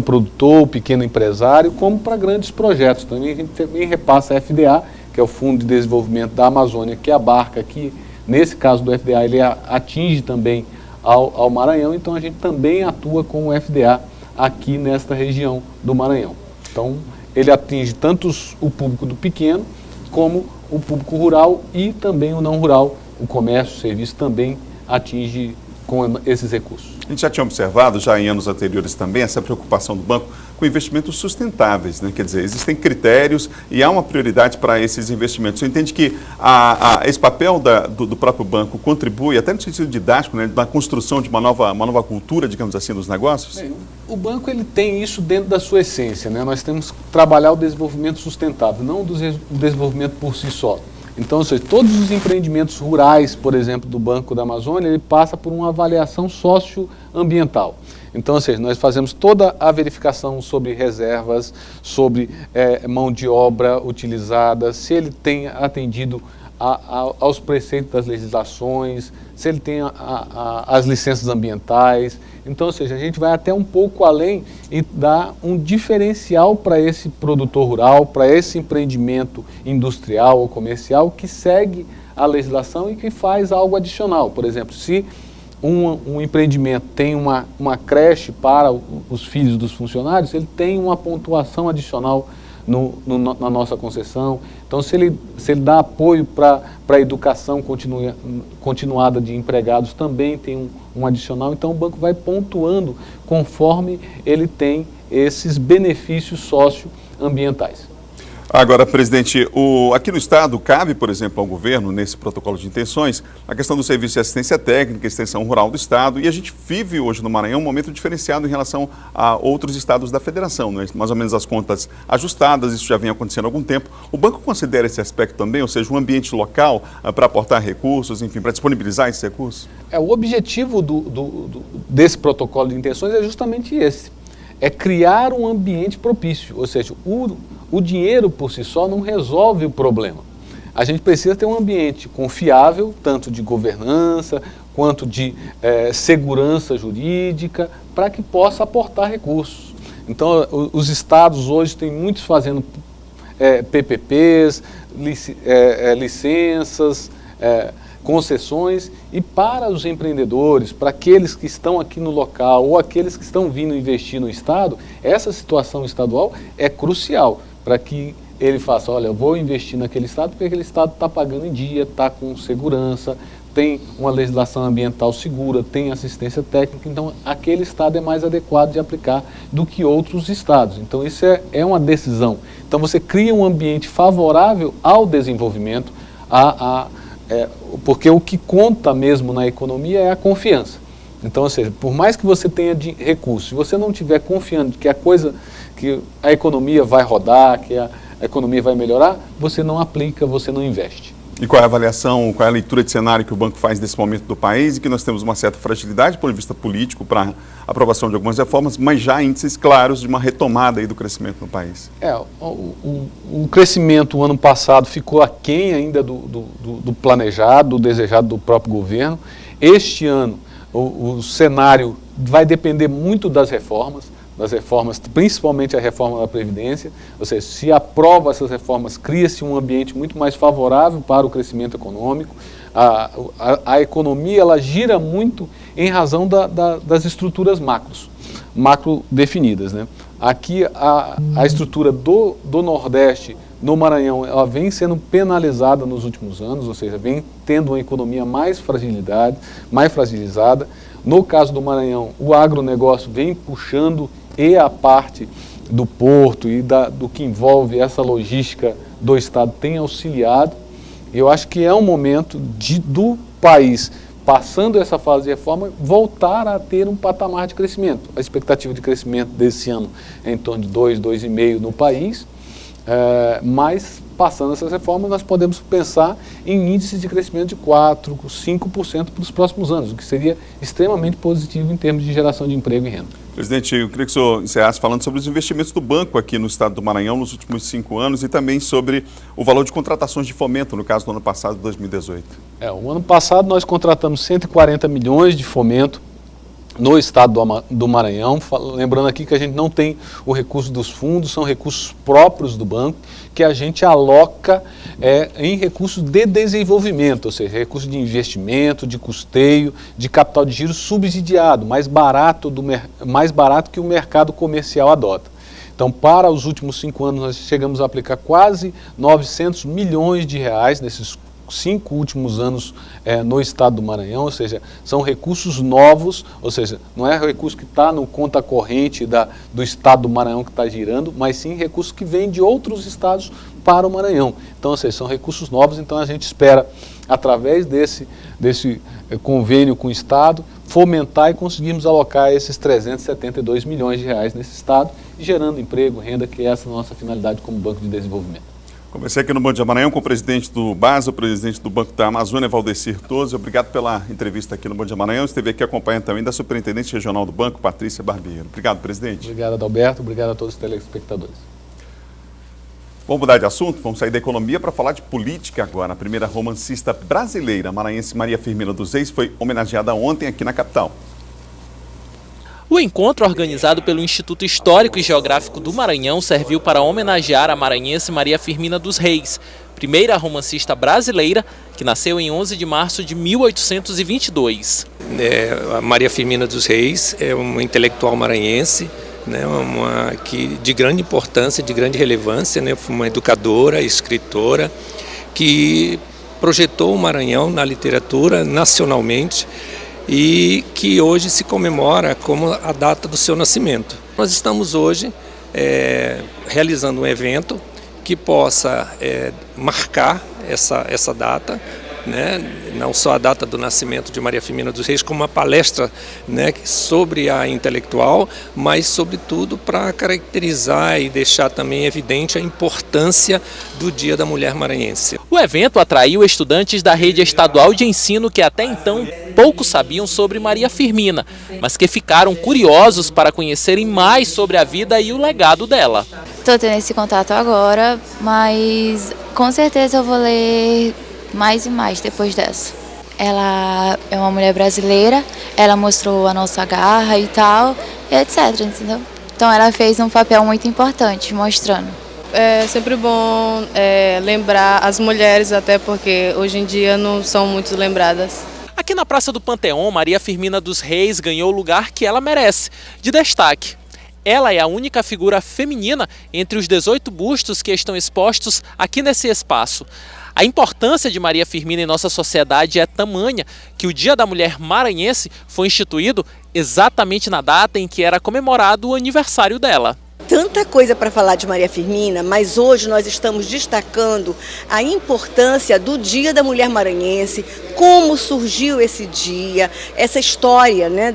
produtor, o pequeno empresário, como para grandes projetos. Também a gente também repassa a FDA, que é o Fundo de Desenvolvimento da Amazônia, que abarca aqui, nesse caso do FDA, ele atinge também ao Maranhão, então a gente também atua com o FDA aqui nesta região do Maranhão. Então ele atinge tanto o público do pequeno, como o público rural e também o não rural. O comércio, o serviço também atinge com esses recursos. A gente já tinha observado, já em anos anteriores também, essa preocupação do banco com investimentos sustentáveis, né? Quer dizer, existem critérios e há uma prioridade para esses investimentos. Você entende que esse papel do próprio banco contribui, até no sentido didático, né, na construção de uma nova cultura, digamos assim, dos negócios? Bem, o banco ele tem isso dentro da sua essência, né? Nós temos que trabalhar o desenvolvimento sustentável, não o desenvolvimento por si só. Então, ou seja, todos os empreendimentos rurais, por exemplo, do Banco da Amazônia, ele passa por uma avaliação socioambiental. Então, ou seja, nós fazemos toda a verificação sobre reservas, sobre mão de obra utilizada, se ele tem atendido aos preceitos das legislações, se ele tem as licenças ambientais. Então, ou seja, a gente vai até um pouco além e dá um diferencial para esse produtor rural, para esse empreendimento industrial ou comercial que segue a legislação e que faz algo adicional. Por exemplo, se um empreendimento tem uma creche para os filhos dos funcionários, ele tem uma pontuação adicional na nossa concessão. Então, se ele dá apoio para a educação continuada de empregados, também tem um adicional. Então, o banco vai pontuando conforme ele tem esses benefícios socioambientais. Agora, presidente, aqui no estado cabe, por exemplo, ao governo, nesse protocolo de intenções, a questão do serviço de assistência técnica, extensão rural do estado, e a gente vive hoje no Maranhão um momento diferenciado em relação a outros estados da federação, né? Mais ou menos as contas ajustadas, isso já vem acontecendo há algum tempo. O banco considera esse aspecto também, ou seja, um ambiente local para aportar recursos, enfim, para disponibilizar esses recursos? O objetivo desse protocolo de intenções é justamente esse. é criar um ambiente propício, ou seja, o dinheiro por si só não resolve o problema. A gente precisa ter um ambiente confiável, tanto de governança, quanto de segurança jurídica, para que possa aportar recursos. Então, os estados hoje têm muitos fazendo PPPs, licenças, concessões, e para os empreendedores, para aqueles que estão aqui no local ou aqueles que estão vindo investir no estado, essa situação estadual é crucial para que ele faça, olha, eu vou investir naquele estado porque aquele estado está pagando em dia, está com segurança, tem uma legislação ambiental segura, tem assistência técnica, então aquele estado é mais adequado de aplicar do que outros estados. Então isso é uma decisão. Então você cria um ambiente favorável ao desenvolvimento, porque o que conta mesmo na economia é a confiança. Então, ou seja, por mais que você tenha recursos, se você não estiver confiando que a economia vai rodar, que a economia vai melhorar, você não aplica, você não investe. E qual é a avaliação, qual é a leitura de cenário que o banco faz desse momento do país e que nós temos uma certa fragilidade do ponto de vista político para aprovação de algumas reformas, mas já índices claros de uma retomada aí do crescimento no país? O crescimento o ano passado ficou aquém ainda do planejado, do desejado do próprio governo. Este ano o cenário vai depender muito das reformas, principalmente a reforma da Previdência, ou seja, se aprova essas reformas, cria-se um ambiente muito mais favorável para o crescimento econômico. A economia ela gira muito em razão das estruturas macro definidas, né? Aqui a estrutura do Nordeste, no Maranhão, ela vem sendo penalizada nos últimos anos, ou seja, vem tendo uma economia mais fragilizada. No caso do Maranhão, o agronegócio vem puxando e a parte do porto e do que envolve essa logística do Estado tem auxiliado. Eu acho que é um momento do país, passando essa fase de reforma, voltar a ter um patamar de crescimento. A expectativa de crescimento desse ano é em torno de 2,5% no país, mas passando essas reformas nós podemos pensar em índices de crescimento de 4%, 5% para os próximos anos, o que seria extremamente positivo em termos de geração de emprego e renda. Presidente, eu queria que o senhor encerrasse falando sobre os investimentos do banco aqui no estado do Maranhão nos últimos 5 anos e também sobre o valor de contratações de fomento, no caso do ano passado, 2018. O ano passado nós contratamos 140 milhões de fomento no estado do Maranhão, lembrando aqui que a gente não tem o recurso dos fundos, são recursos próprios do banco, que a gente aloca em recursos de desenvolvimento, ou seja, recursos de investimento, de custeio, de capital de giro subsidiado, mais barato que o mercado comercial adota. Então, para os últimos 5 anos, nós chegamos a aplicar quase 900 milhões de reais nesses 5 últimos anos no estado do Maranhão, ou seja, são recursos novos, ou seja, não é recurso que está no conta corrente do estado do Maranhão que está girando, mas sim recursos que vêm de outros estados para o Maranhão. Então, ou seja, são recursos novos, então a gente espera, através desse convênio com o estado, fomentar e conseguirmos alocar esses 372 milhões de reais nesse estado, gerando emprego, renda, que é essa a nossa finalidade como Banco de Desenvolvimento. Conversei aqui no Band de Maranhão com o presidente do BASA, o presidente do Banco da Amazônia, Valdecir Toso. Obrigado pela entrevista aqui no Band de Maranhão. Esteve aqui acompanhando também da superintendente regional do banco, Patrícia Barbeiro. Obrigado, presidente. Obrigado, Adalberto. Obrigado a todos os telespectadores. Vamos mudar de assunto? Vamos sair da economia para falar de política agora. A primeira romancista brasileira, maranhense Maria Firmina dos Reis, foi homenageada ontem aqui na capital. O encontro organizado pelo Instituto Histórico e Geográfico do Maranhão serviu para homenagear a maranhense Maria Firmina dos Reis, primeira romancista brasileira que nasceu em 11 de março de 1822. A Maria Firmina dos Reis é uma intelectual maranhense, né, de grande importância, de grande relevância, né, uma educadora, escritora, que projetou o Maranhão na literatura nacionalmente, e que hoje se comemora como a data do seu nascimento. Nós estamos hoje realizando um evento que possa marcar essa data, né, não só a data do nascimento de Maria Firmina dos Reis, como uma palestra, né, sobre a intelectual, mas sobretudo para caracterizar e deixar também evidente a importância do Dia da Mulher Maranhense. O evento atraiu estudantes da rede estadual de ensino que até então pouco sabiam sobre Maria Firmina, mas que ficaram curiosos para conhecerem mais sobre a vida e o legado dela. Estou tendo esse contato agora, mas com certeza eu vou ler mais e mais depois dessa. Ela é uma mulher brasileira, ela mostrou a nossa garra e tal, e etc, entendeu? Então ela fez um papel muito importante, mostrando. É sempre bom lembrar as mulheres, até porque hoje em dia não são muito lembradas. Aqui na Praça do Panteão, Maria Firmina dos Reis ganhou o lugar que ela merece, de destaque. Ela é a única figura feminina entre os 18 bustos que estão expostos aqui nesse espaço. A importância de Maria Firmina em nossa sociedade é tamanha que o Dia da Mulher Maranhense foi instituído exatamente na data em que era comemorado o aniversário dela. Tanta coisa para falar de Maria Firmina, mas hoje nós estamos destacando a importância do Dia da Mulher Maranhense, como surgiu esse dia, essa história, né?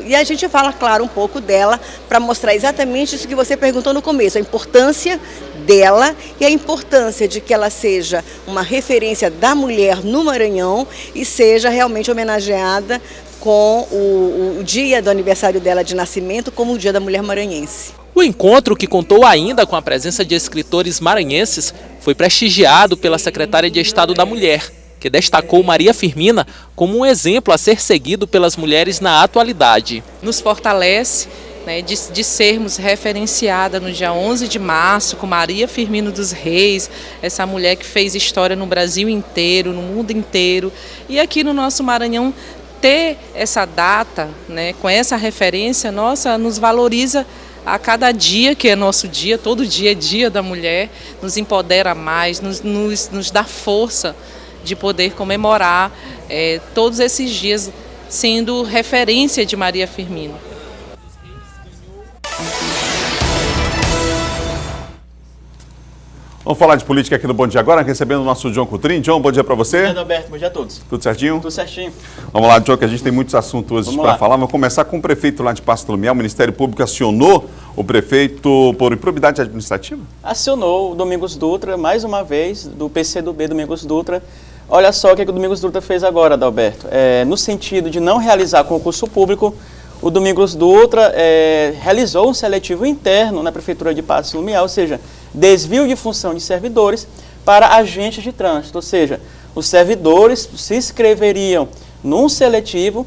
E a gente fala, claro, um pouco dela para mostrar exatamente isso que você perguntou no começo, a importância dela e a importância de que ela seja uma referência da mulher no Maranhão e seja realmente homenageada com o dia do aniversário dela de nascimento como o Dia da Mulher Maranhense. O encontro, que contou ainda com a presença de escritores maranhenses, foi prestigiado pela secretária de Estado da Mulher, que destacou Maria Firmina como um exemplo a ser seguido pelas mulheres na atualidade. Nos fortalece, né, de sermos referenciada no dia 11 de março com Maria Firmina dos Reis, essa mulher que fez história no Brasil inteiro, no mundo inteiro, e aqui no nosso Maranhão ter essa data, né, com essa referência, nossa, nos valoriza a cada dia, que é nosso dia, todo dia é Dia da Mulher, nos empodera mais, nos dá força de poder comemorar todos esses dias sendo referência de Maria Firmina. Vamos falar de política aqui no Bom Dia agora, recebendo o nosso John Coutrin. John, bom dia para você. Bom dia, Adalberto. Bom dia a todos. Tudo certinho? Tudo certinho. Vamos lá, John, que a gente tem muitos assuntos hoje para falar. Vamos começar com o prefeito lá de Pasto Lumiar. O Ministério Público acionou o prefeito por improbidade administrativa? Acionou o Domingos Dutra, mais uma vez, do PCdoB Domingos Dutra. Olha só o que o Domingos Dutra fez agora, Adalberto. No sentido de não realizar concurso público, o Domingos Dutra realizou um seletivo interno na Prefeitura de Pasto Lumiar, ou seja, desvio de função de servidores para agentes de trânsito, ou seja, os servidores se inscreveriam num seletivo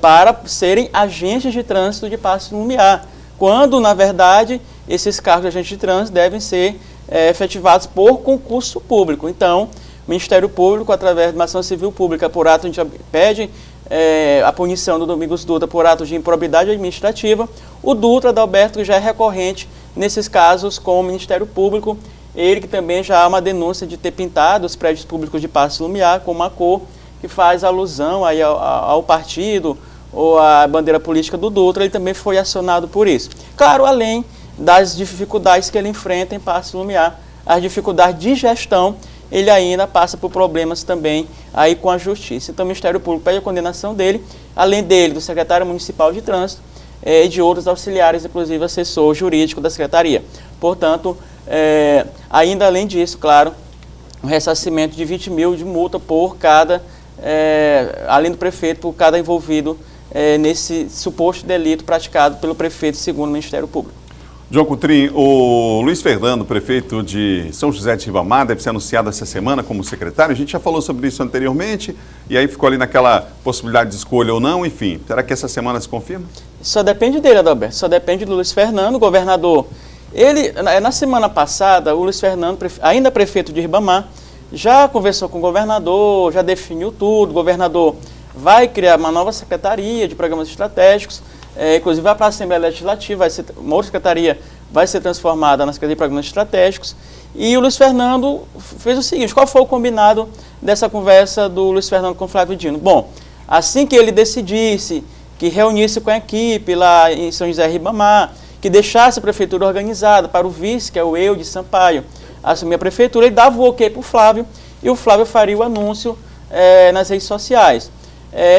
para serem agentes de trânsito de Pasto Lumiar, quando, na verdade, esses cargos de agente de trânsito devem ser efetivados por concurso público. Então, o Ministério Público, através de uma ação civil pública por ato, a gente pede a punição do Domingos Dutra por ato de improbidade administrativa. O Dutra, Adalberto, já é recorrente nesses casos com o Ministério Público, ele que também já há uma denúncia de ter pintado os prédios públicos de Pasto Lumiar com uma cor que faz alusão aí ao partido ou à bandeira política do Dutra, ele também foi acionado por isso. Claro, além das dificuldades que ele enfrenta em Pasto Lumiar, as dificuldades de gestão, ele ainda passa por problemas também aí com a Justiça. Então o Ministério Público pede a condenação dele, além dele, do secretário municipal de trânsito, e de outros auxiliares, inclusive assessor jurídico da Secretaria. Portanto, ainda além disso, claro, um ressarcimento de 20 mil de multa por cada, além do prefeito, por cada envolvido nesse suposto delito praticado pelo prefeito, segundo o Ministério Público. John Coutrin, o Luiz Fernando, prefeito de São José de Ribamar, deve ser anunciado essa semana como secretário. A gente já falou sobre isso anteriormente e aí ficou ali naquela possibilidade de escolha ou não, enfim. Será que essa semana se confirma? Só depende dele, Adalberto, só depende do Luiz Fernando, governador. Ele, na semana passada, o Luiz Fernando, ainda prefeito de Ribamar, já conversou com o governador, já definiu tudo. O governador vai criar uma nova secretaria de programas estratégicos, inclusive vai para a Assembleia Legislativa, uma outra secretaria vai ser transformada na Secretaria de Programas Estratégicos. E o Luiz Fernando fez o seguinte: qual foi o combinado dessa conversa do Luiz Fernando com o Flávio Dino? Bom, assim que ele decidisse, que reunisse com a equipe lá em São José Ribamar, que deixasse a prefeitura organizada para o vice, que é o Eudes Sampaio, assumir a prefeitura, ele dava o ok para o Flávio, e o Flávio faria o anúncio nas redes sociais.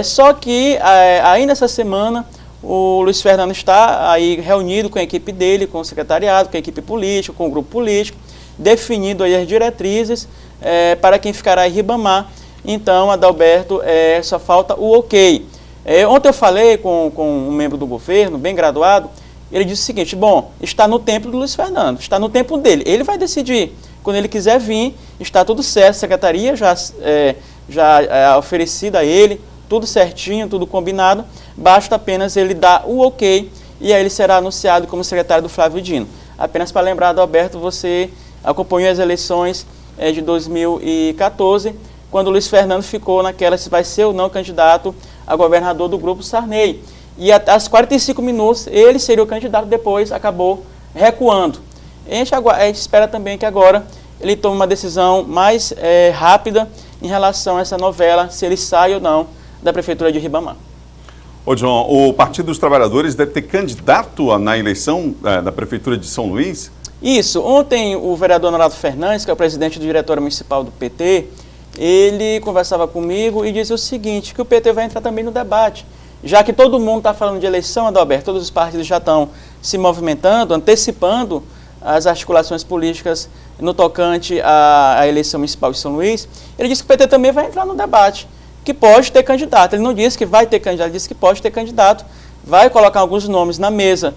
Só que ainda essa semana o Luiz Fernando está aí reunido com a equipe dele, com o secretariado, com a equipe política, com o grupo político, definindo aí as diretrizes para quem ficará em Ribamar. Então, Adalberto, só falta o ok. Ontem eu falei com um membro do governo, bem graduado, ele disse o seguinte: bom, está no tempo do Luiz Fernando, está no tempo dele, ele vai decidir. Quando ele quiser vir, está tudo certo, a secretaria já é oferecida a ele, tudo certinho, tudo combinado, basta apenas ele dar o ok e aí ele será anunciado como secretário do Flávio Dino. Apenas para lembrar, Adalberto, você acompanhou as eleições de 2014, quando o Luiz Fernando ficou naquela se vai ser ou não candidato a governador do Grupo Sarney. E aos 45 minutos ele seria o candidato, depois acabou recuando. A gente espera também que agora ele tome uma decisão mais rápida em relação a essa novela, se ele sai ou não da Prefeitura de Ribamar. Ô John, o Partido dos Trabalhadores deve ter candidato na eleição da Prefeitura de São Luís? Isso. Ontem o vereador Norato Fernandes, que é o presidente do Diretório Municipal do PT, ele conversava comigo e dizia o seguinte, que o PT vai entrar também no debate. Já que todo mundo está falando de eleição, Adalberto, todos os partidos já estão se movimentando, antecipando as articulações políticas no tocante à eleição municipal de São Luís, ele disse que o PT também vai entrar no debate, que pode ter candidato. Ele não disse que vai ter candidato, ele disse que pode ter candidato, vai colocar alguns nomes na mesa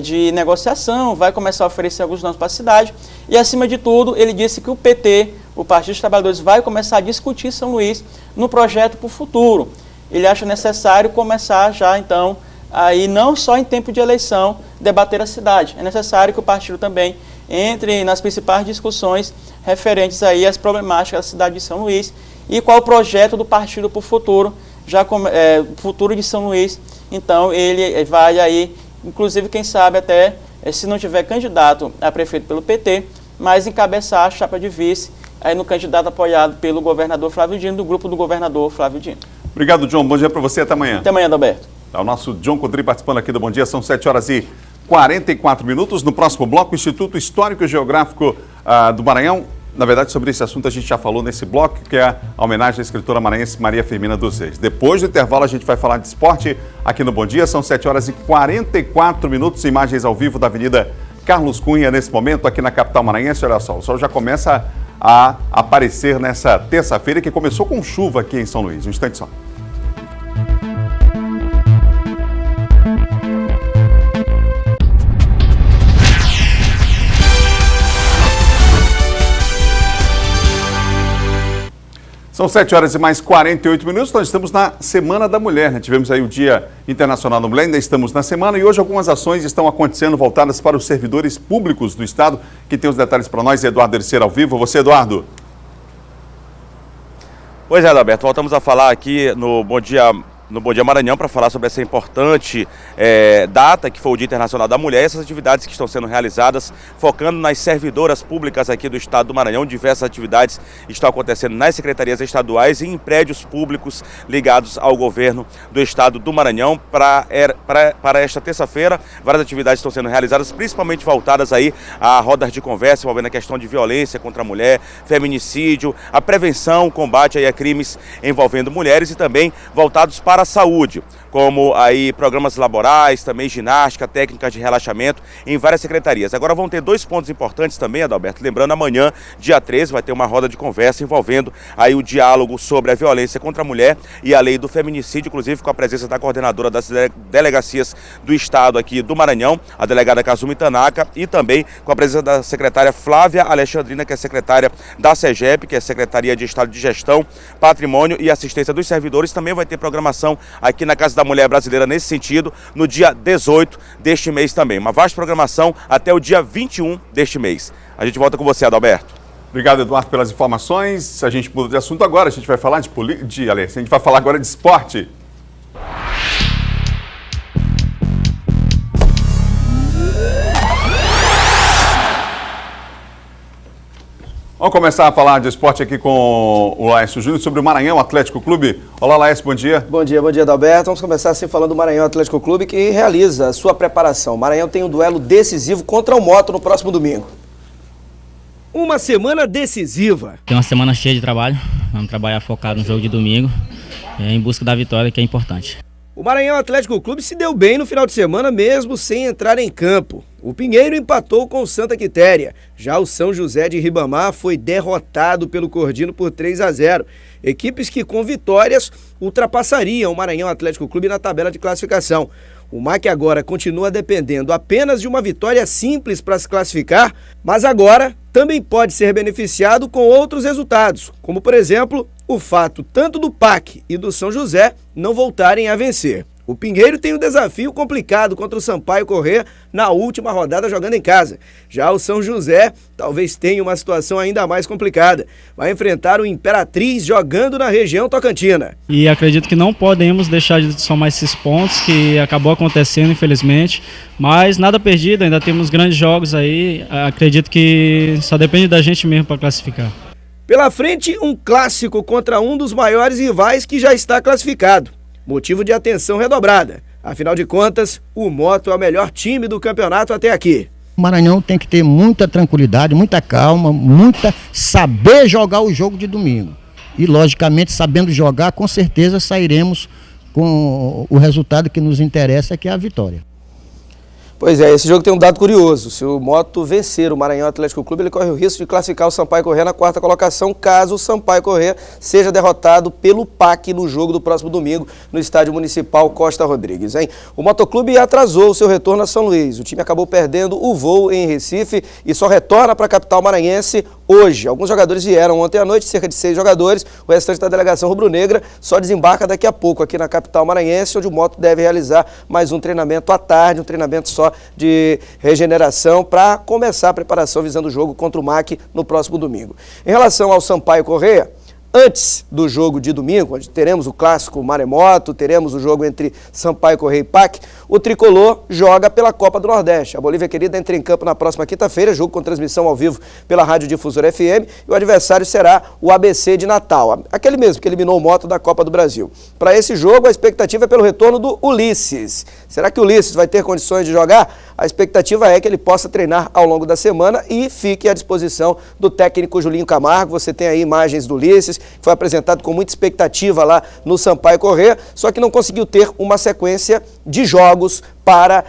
de negociação, vai começar a oferecer alguns nomes para a cidade e, acima de tudo, ele disse que o PT, o Partido dos Trabalhadores, vai começar a discutir São Luís no projeto para o futuro. Ele acha necessário começar já, então, aí não só em tempo de eleição, debater a cidade. É necessário que o partido também entre nas principais discussões referentes aí às problemáticas da cidade de São Luís e qual o projeto do partido para o futuro, futuro de São Luís. Então, ele vai aí, inclusive, quem sabe até, se não tiver candidato a prefeito pelo PT, mas encabeçar a chapa de vice aí no candidato apoiado pelo governador Flávio Dino, do grupo do governador Flávio Dino. Obrigado, John. Bom dia para você. Até amanhã. Até amanhã, Adalberto. O nosso John Codri participando aqui do Bom Dia. São 7h44. No próximo bloco, o Instituto Histórico e Geográfico do Maranhão. Na verdade, sobre esse assunto a gente já falou nesse bloco, que é a homenagem à escritora maranhense Maria Firmina dos Reis. Depois do intervalo, a gente vai falar de esporte aqui no Bom Dia. São 7h44. Imagens ao vivo da Avenida Carlos Cunha, nesse momento, aqui na capital maranhense. Olha só, o sol já começa a aparecer nessa terça-feira, que começou com chuva aqui em São Luís. Um instante só. São 7h48. Nós estamos na Semana da Mulher, né? Tivemos aí o Dia Internacional da Mulher, ainda estamos na semana e hoje algumas ações estão acontecendo voltadas para os servidores públicos do Estado. Quem tem os detalhes para nós é Eduardo Ericeira ao vivo. Você, Eduardo. Pois é, Adalberto, voltamos a falar aqui no Bom Dia Maranhão para falar sobre essa importante data que foi o Dia Internacional da Mulher, essas atividades que estão sendo realizadas focando nas servidoras públicas aqui do Estado do Maranhão. Diversas atividades estão acontecendo nas secretarias estaduais e em prédios públicos ligados ao governo do Estado do Maranhão. Para esta terça-feira, várias atividades estão sendo realizadas, principalmente voltadas aí a rodas de conversa envolvendo a questão de violência contra a mulher, feminicídio, a prevenção, o combate aí a crimes envolvendo mulheres e também voltados para a saúde, como aí programas laborais, também ginástica, técnicas de relaxamento em várias secretarias. Agora vão ter dois pontos importantes também, Adalberto. Lembrando, amanhã, dia 13, vai ter uma roda de conversa envolvendo aí o diálogo sobre a violência contra a mulher e a lei do feminicídio, inclusive com a presença da coordenadora das delegacias do Estado aqui do Maranhão, a delegada Kazumi Tanaka, e também com a presença da secretária Flávia Alexandrina, que é secretária da SEGEP, que é a Secretaria de Estado de Gestão, Patrimônio e Assistência dos Servidores. Também vai ter programação aqui na Casa da Mulher Brasileira nesse sentido, no dia 18 deste mês também. Uma vasta programação até o dia 21 deste mês. A gente volta com você, Adalberto. Obrigado, Eduardo, pelas informações. A gente muda de assunto agora, a gente vai falar a gente vai falar agora de esporte. Vamos começar a falar de esporte aqui com o Laércio Júnior sobre o Maranhão Atlético Clube. Olá, Laércio, bom dia. Bom dia, Adalberto. Vamos começar assim falando do Maranhão Atlético Clube, que realiza a sua preparação. O Maranhão tem um duelo decisivo contra o Moto no próximo domingo. Uma semana decisiva. Tem uma semana cheia de trabalho, vamos trabalhar focado no jogo de domingo, em busca da vitória, que é importante. O Maranhão Atlético Clube se deu bem no final de semana mesmo sem entrar em campo. O Pinheiro empatou com o Santa Quitéria. Já o São José de Ribamar foi derrotado pelo Cordino por 3-0. Equipes que com vitórias ultrapassariam o Maranhão Atlético Clube na tabela de classificação. O MAC agora continua dependendo apenas de uma vitória simples para se classificar, mas agora também pode ser beneficiado com outros resultados, como por exemplo, o fato tanto do PAC e do São José não voltarem a vencer. O Pinheiro tem um desafio complicado contra o Sampaio Corrêa na última rodada jogando em casa. Já o São José talvez tenha uma situação ainda mais complicada. Vai enfrentar o Imperatriz jogando na região tocantina. E acredito que não podemos deixar de somar esses pontos que acabou acontecendo, infelizmente. Mas nada perdido, ainda temos grandes jogos aí. Acredito que só depende da gente mesmo para classificar. Pela frente, um clássico contra um dos maiores rivais que já está classificado. Motivo de atenção redobrada. Afinal de contas, o Moto é o melhor time do campeonato até aqui. O Maranhão tem que ter muita tranquilidade, muita calma, saber jogar o jogo de domingo. E, logicamente, sabendo jogar, com certeza sairemos com o resultado que nos interessa, que é a vitória. Pois é, esse jogo tem um dado curioso. Se o Moto vencer o Maranhão Atlético Clube, ele corre o risco de classificar o Sampaio Corrêa na 4ª colocação, caso o Sampaio Corrêa seja derrotado pelo PAC no jogo do próximo domingo, no Estádio Municipal Costa Rodrigues, hein? O Motoclube atrasou o seu retorno a São Luís. O time acabou perdendo o voo em Recife e só retorna para a capital maranhense hoje. Alguns jogadores vieram ontem à noite, cerca de 6 jogadores. O restante da delegação rubro-negra só desembarca daqui a pouco aqui na capital maranhense, onde o Moto deve realizar mais um treinamento à tarde, um treinamento só de regeneração para começar a preparação visando o jogo contra o MAC no próximo domingo. Em relação ao Sampaio Corrêa, antes do jogo de domingo, onde teremos o clássico Maremoto, teremos o jogo entre Sampaio Corrêa e PAC, o Tricolor joga pela Copa do Nordeste. A Bolívia Querida entra em campo na próxima quinta-feira, jogo com transmissão ao vivo pela Rádio Difusora FM, e o adversário será o ABC de Natal, aquele mesmo que eliminou o Moto da Copa do Brasil. Para esse jogo, a expectativa é pelo retorno do Ulisses. Será que o Ulisses vai ter condições de jogar? A expectativa é que ele possa treinar ao longo da semana e fique à disposição do técnico Julinho Camargo. Você tem aí imagens do Ulisses, que foi apresentado com muita expectativa lá no Sampaio Corrêa, só que não conseguiu ter uma sequência de jogos para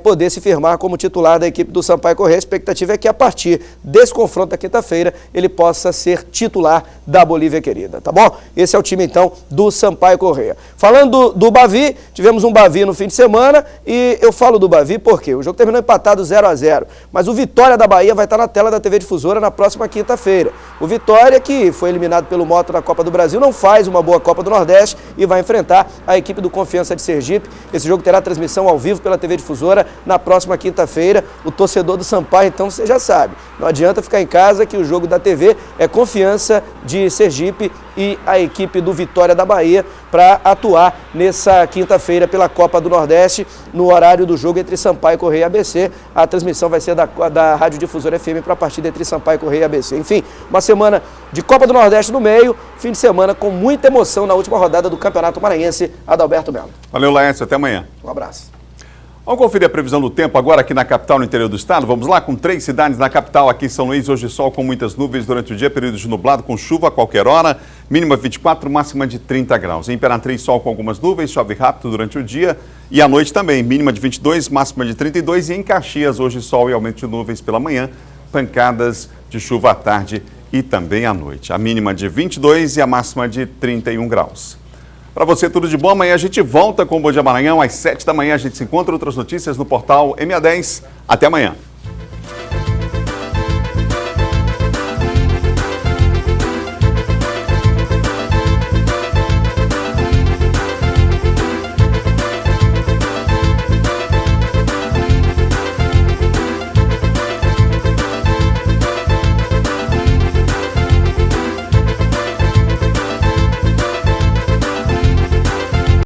poder se firmar como titular da equipe do Sampaio Corrêa. A expectativa é que a partir desse confronto da quinta-feira ele possa ser titular da Bolívia Querida, tá bom? Esse é o time então do Sampaio Corrêa. Falando do Bavi, tivemos um Bavi no fim de semana e eu falo do Bavi porque o jogo terminou empatado 0-0, mas o Vitória da Bahia vai estar na tela da TV Difusora na próxima quinta-feira. O Vitória, que foi eliminado pelo Moto na Copa do Brasil, não faz uma boa Copa do Nordeste e vai enfrentar a equipe do Confiança de Sergipe. Esse jogo terá transmissão ao vivo pela TV Difusora na próxima quinta-feira. O torcedor do Sampaio, então, você já sabe, não adianta ficar em casa que o jogo da TV é Confiança de Sergipe e a equipe do Vitória da Bahia para atuar nessa quinta-feira pela Copa do Nordeste, no horário do jogo entre Sampaio Corrêa e ABC. A transmissão vai ser da Rádio Difusora FM para a partida entre Sampaio Corrêa e ABC. Enfim, uma semana de Copa do Nordeste no meio, fim de semana com muita emoção na última rodada do Campeonato Maranhense. Adalberto Melo. Valeu, Laércio, até amanhã. Um abraço. Vamos conferir a previsão do tempo agora aqui na capital, no interior do estado. Vamos lá, com 3 cidades na capital, aqui em São Luís, hoje sol com muitas nuvens durante o dia, período de nublado com chuva a qualquer hora, mínima 24, máxima de 30 graus. Em Imperatriz, sol com algumas nuvens, chove rápido durante o dia e à noite também, mínima de 22, máxima de 32. E em Caxias, hoje sol e aumento de nuvens pela manhã, pancadas de chuva à tarde e também à noite. A mínima de 22 e a máxima de 31 graus. Para você, tudo de bom. Amanhã a gente volta com o Bom Dia Maranhão. Às 7 da manhã a gente se encontra. Outras notícias no portal MA10. Até amanhã.